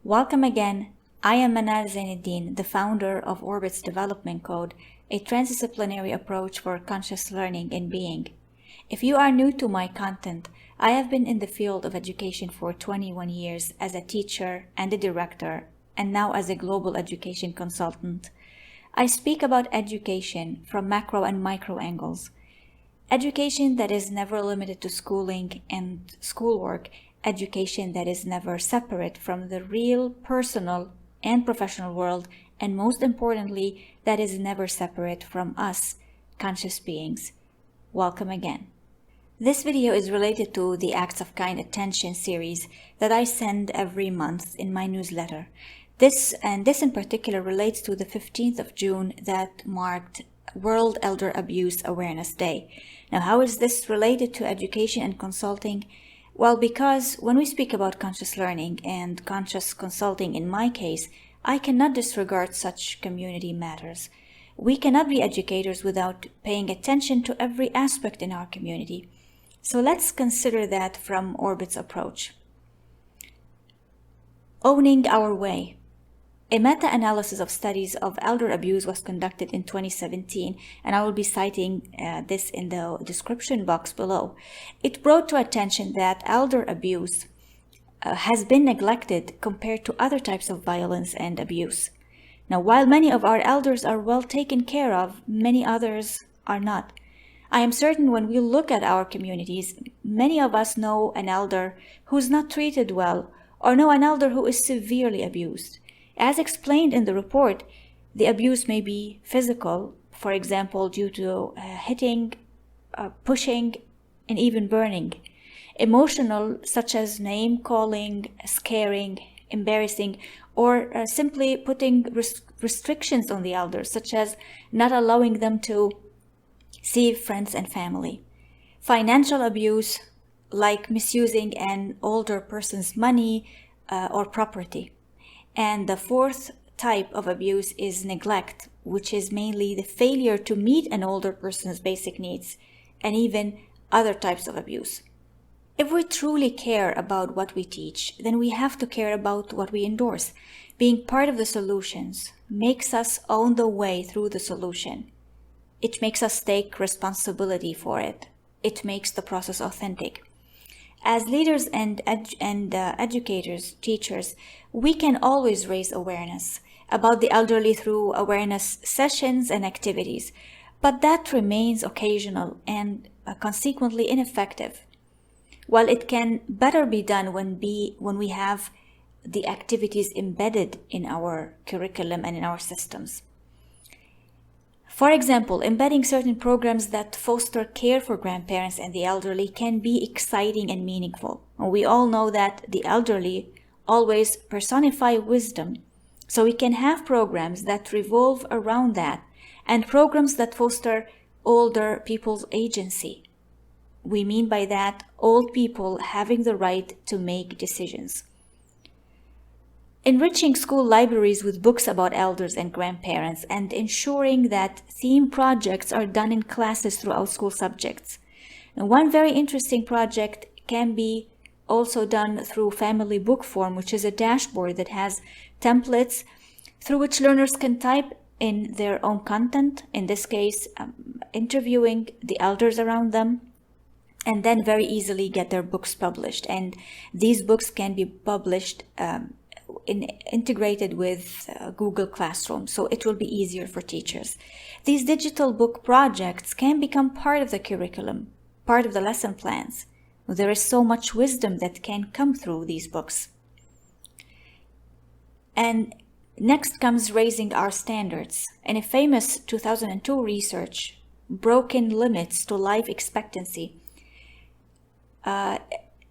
Welcome again. I am Manal Zainuddin, the founder of Orbit's Development Code, a transdisciplinary approach for conscious learning and being. If you are new to my content, I have been in the field of education for 21 years as a teacher and a director, and now as a global education consultant. I speak about education from macro and micro angles. Education that is never limited to schooling and schoolwork, education that is never separate from the real personal and professional world, and most importantly, that is never separate from us, conscious beings. Welcome again. This video is related to the Acts of Kind Attention series that I send every month in my newsletter. This in particular relates to the 15th of June that marked World Elder Abuse Awareness Day. Now, how is this related to education and consulting? Well, because when we speak about conscious learning and conscious consulting, in my case, I cannot disregard such community matters. We cannot be educators without paying attention to every aspect in our community. So let's consider that from Orbit's approach. Owning our way. A meta-analysis of studies of elder abuse was conducted in 2017, and I will be citing this in the description box below. It brought to attention that elder abuse has been neglected compared to other types of violence and abuse. Now, while many of our elders are well taken care of, many others are not. I am certain when we look at our communities, many of us know an elder who's not treated well, or know an elder who is severely abused. As explained in the report, the abuse may be physical, for example, due to hitting, pushing, and even burning. Emotional, such as name-calling, scaring, embarrassing, or simply putting restrictions on the elders, such as not allowing them to see friends and family. Financial abuse, like misusing an older person's money or property. And the fourth type of abuse is neglect, which is mainly the failure to meet an older person's basic needs, and even other types of abuse. If we truly care about what we teach, then we have to care about what we endorse. Being part of the solutions makes us own the way through the solution. It makes us take responsibility for it. It makes the process authentic. As leaders and educators, teachers, we can always raise awareness about the elderly through awareness sessions and activities, but that remains occasional and consequently ineffective. While it can better be done when we have the activities embedded in our curriculum and in our systems. For example, embedding certain programs that foster care for grandparents and the elderly can be exciting and meaningful. We all know that the elderly always personify wisdom, so we can have programs that revolve around that and programs that foster older people's agency. We mean by that old people having the right to make decisions. Enriching school libraries with books about elders and grandparents, and ensuring that theme projects are done in classes throughout school subjects. And one very interesting project can be also done through family book form, which is a dashboard that has templates through which learners can type in their own content, in this case, interviewing the elders around them, and then very easily get their books published. And these books can be published integrated with Google Classroom, so it will be easier for teachers. These digital book projects can become part of the curriculum, part of the lesson plans. There is so much wisdom that can come through these books. And next comes raising our standards. In a famous 2002 research, Broken Limits to Life Expectancy,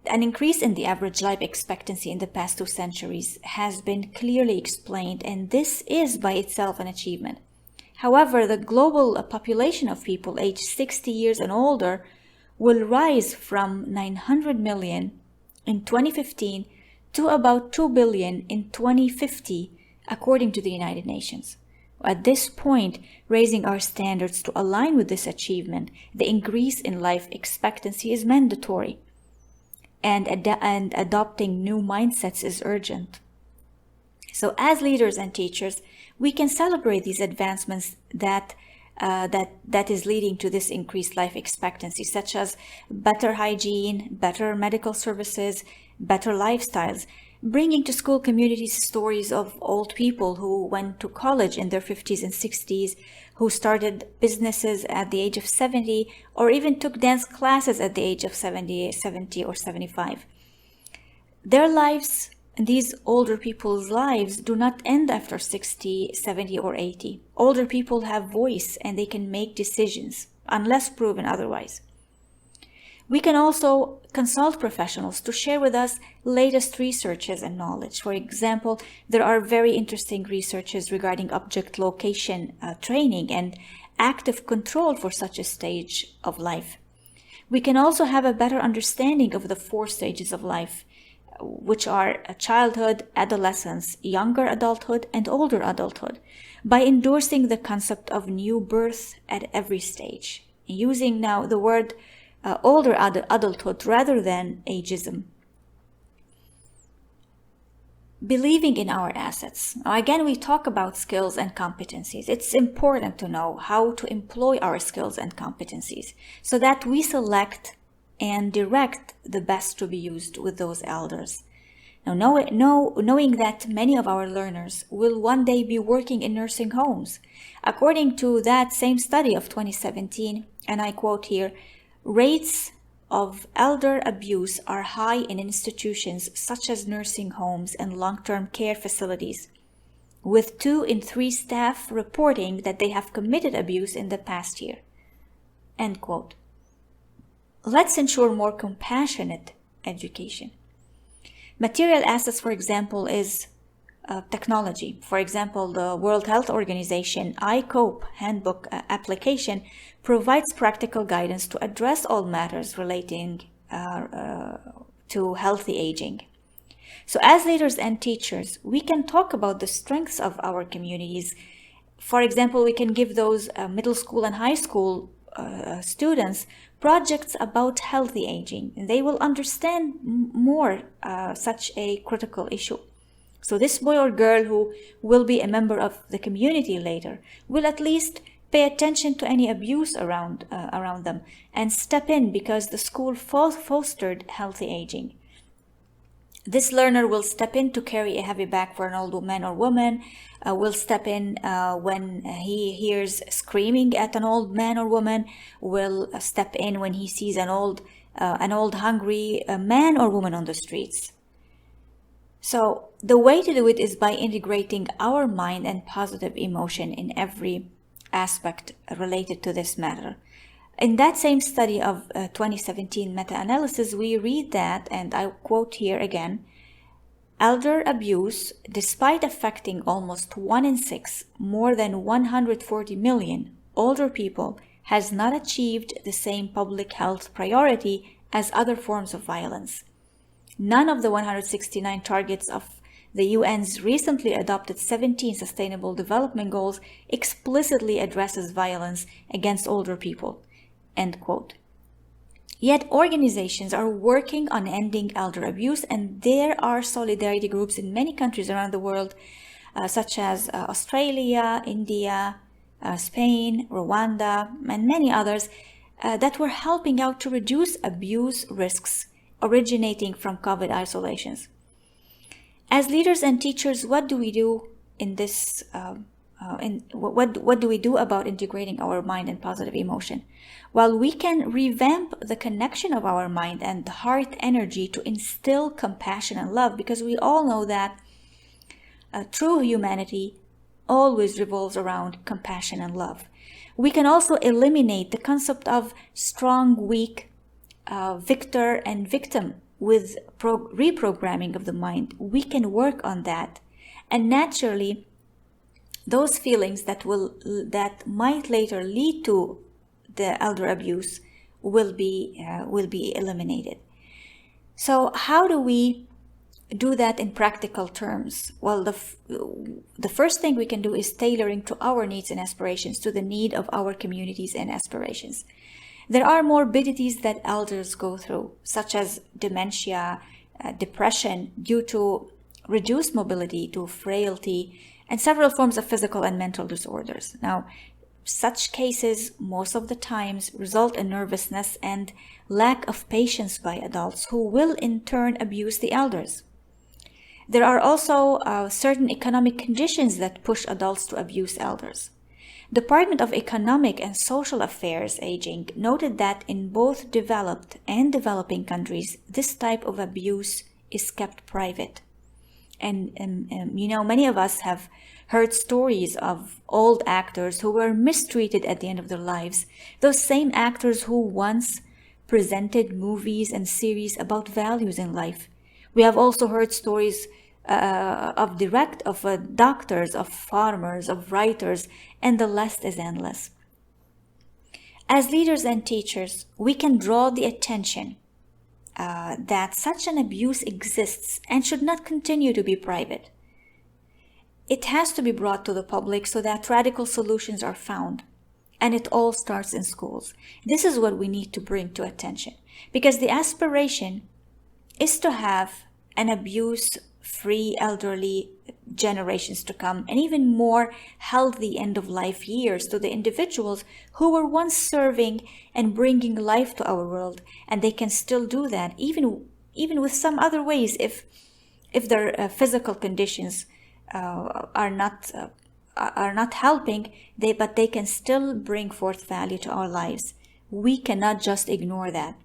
an increase in the average life expectancy in the past 2 centuries has been clearly explained, and this is by itself an achievement. However, the global population of people aged 60 years and older will rise from 900 million in 2015 to about 2 billion in 2050, according to the United Nations. At this point, raising our standards to align with this achievement, the increase in life expectancy is mandatory. And adopting new mindsets is urgent. So as leaders and teachers, we can celebrate these advancements that is leading to this increased life expectancy, such as better hygiene, better medical services, better lifestyles, bringing to school communities stories of old people who went to college in their 50s and 60s, who started businesses at the age of 70, or even took dance classes at the age of 70 or 75. Their lives, these older people's lives, do not end after 60, 70, or 80. Older people have voice and they can make decisions, unless proven otherwise. We can also consult professionals to share with us latest researches and knowledge. For example, there are very interesting researches regarding object location training and active control for such a stage of life. We can also have a better understanding of the 4 stages of life, which are childhood, adolescence, younger adulthood, and older adulthood, by endorsing the concept of new birth at every stage, using now the word older adulthood rather than ageism. Believing in our assets. Now, again, we talk about skills and competencies. It's important to know how to employ our skills and competencies so that we select and direct the best to be used with those elders. Now, knowing that many of our learners will one day be working in nursing homes. According to that same study of 2017, and I quote here, rates of elder abuse are high in institutions such as nursing homes and long-term care facilities, with 2 in 3 staff reporting that they have committed abuse in the past year. End quote. Let's ensure more compassionate education. Material assets, for example, is technology. For example, the World Health Organization ICOPE handbook application provides practical guidance to address all matters relating to healthy aging. So as leaders and teachers, we can talk about the strengths of our communities. For example, we can give those middle school and high school students projects about healthy aging, and they will understand more such a critical issue. So this boy or girl who will be a member of the community later will at least pay attention to any abuse around them and step in because the school fostered healthy aging. This learner will step in to carry a heavy bag for an old man or woman, will step in when he hears screaming at an old man or woman, will step in when he sees an old hungry man or woman on the streets. So the way to do it is by integrating our mind and positive emotion in every aspect related to this matter. In that same study of 2017 meta-analysis, we read that, and I quote here again, elder abuse, despite affecting almost 1 in 6, more than 140 million older people, has not achieved the same public health priority as other forms of violence. None of the 169 targets of the UN's recently adopted 17 Sustainable Development Goals explicitly addresses violence against older people. End quote. Yet organizations are working on ending elder abuse, and there are solidarity groups in many countries around the world, such as Australia, India, Spain, Rwanda, and many others, that were helping out to reduce abuse risks originating from COVID isolations. As leaders and teachers, what do we do in this? What do we do about integrating our mind and positive emotion? Well, we can revamp the connection of our mind and heart energy to instill compassion and love, because we all know that true humanity always revolves around compassion and love. We can also eliminate the concept of strong, weak, victor and victim with reprogramming of the mind. We can work on that, and naturally those feelings that might later lead to the elder abuse will be eliminated. So how do we do that in practical terms? Well, the first thing we can do is tailoring to our needs and aspirations, to the need of our communities and aspirations. There are morbidities that elders go through, such as dementia, depression, due to reduced mobility to frailty, and several forms of physical and mental disorders. Now, such cases most of the times result in nervousness and lack of patience by adults who will in turn abuse the elders. There are also certain economic conditions that push adults to abuse elders. Department of Economic and Social Affairs Aging noted that in both developed and developing countries, this type of abuse is kept private. And many of us have heard stories of old actors who were mistreated at the end of their lives. Those same actors who once presented movies and series about values in life. We have also heard stories of doctors, of farmers, of writers, and the list is endless. As leaders and teachers, we can draw the attention that such an abuse exists and should not continue to be private. It has to be brought to the public so that radical solutions are found. And it all starts in schools. This is what we need to bring to attention. Because the aspiration is to have an abuse-free elderly generations to come, and even more healthy end-of-life years to the individuals who were once serving and bringing life to our world, and they can still do that, even with some other ways if their physical conditions are not helping, but they can still bring forth value to our lives. We cannot just ignore that.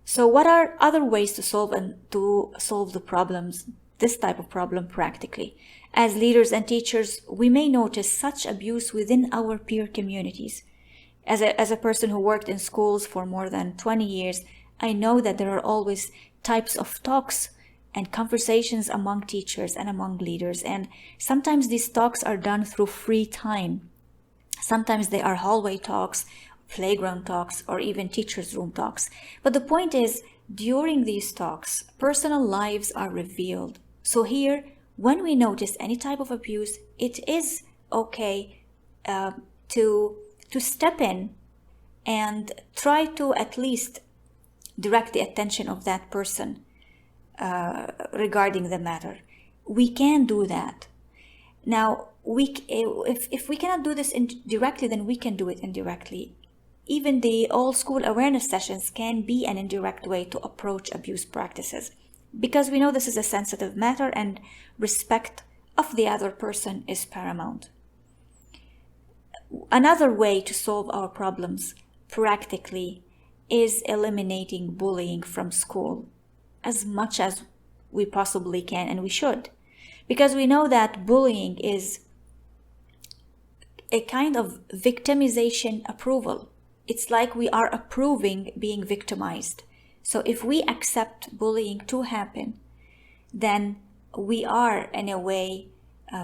So what are other ways to solve the problems, this type of problem practically? As leaders and teachers, we may notice such abuse within our peer communities. As a person who worked in schools for more than 20 years, I know that there are always types of talks and conversations among teachers and among leaders. And sometimes these talks are done through free time. Sometimes they are hallway talks, playground talks, or even teachers' room talks. But the point is, during these talks, personal lives are revealed. So here, when we notice any type of abuse, it is okay to step in and try to at least direct the attention of that person regarding the matter. We can do that. Now, if we cannot do this directly, then we can do it indirectly. Even the old school awareness sessions can be an indirect way to approach abuse practices, because we know this is a sensitive matter and respect of the other person is paramount. Another way to solve our problems practically is eliminating bullying from school as much as we possibly can, and we should, because we know that bullying is a kind of victimization approval. It's like we are approving being victimized. So if we accept bullying to happen, then we are in a way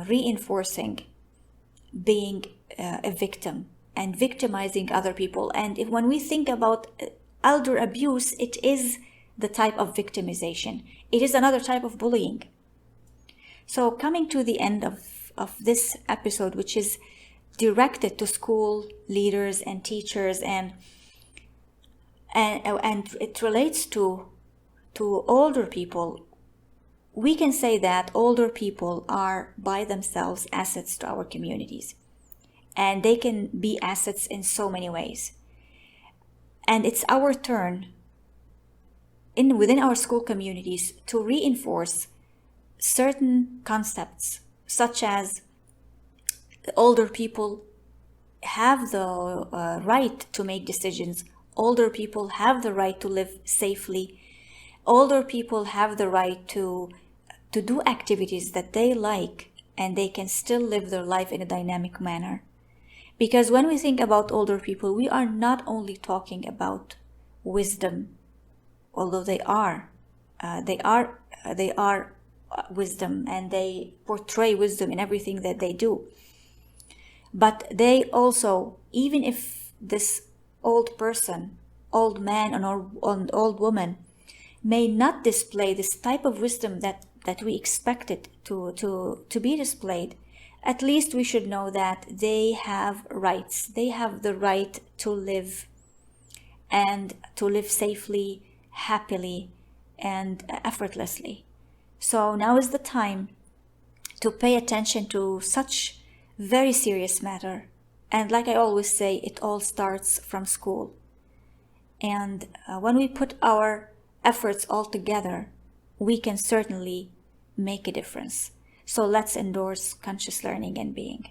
reinforcing being a victim and victimizing other people. And when we think about elder abuse, it is the type of victimization. It is another type of bullying. So coming to the end of this episode, which is directed to school leaders and teachers, and it relates to older people, we can say that older people are by themselves assets to our communities, and they can be assets in so many ways. And it's our turn within our school communities to reinforce certain concepts, such as older people have the right to make decisions. Older people have the right to live safely. Older people have the right to do activities that they like, and they can still live their life in a dynamic manner. Because when we think about older people, we are not only talking about wisdom, although they are wisdom, and they portray wisdom in everything that they do. But they also, even if this old person, old man or old woman, may not display this type of wisdom that we expect it to be displayed, at least we should know that they have rights. They have the right to live, and to live safely, happily, and effortlessly. So now is the time to pay attention to such very serious matter. And like I always say, it all starts from school. And when we put our efforts all together, we can certainly make a difference. So let's endorse conscious learning and being.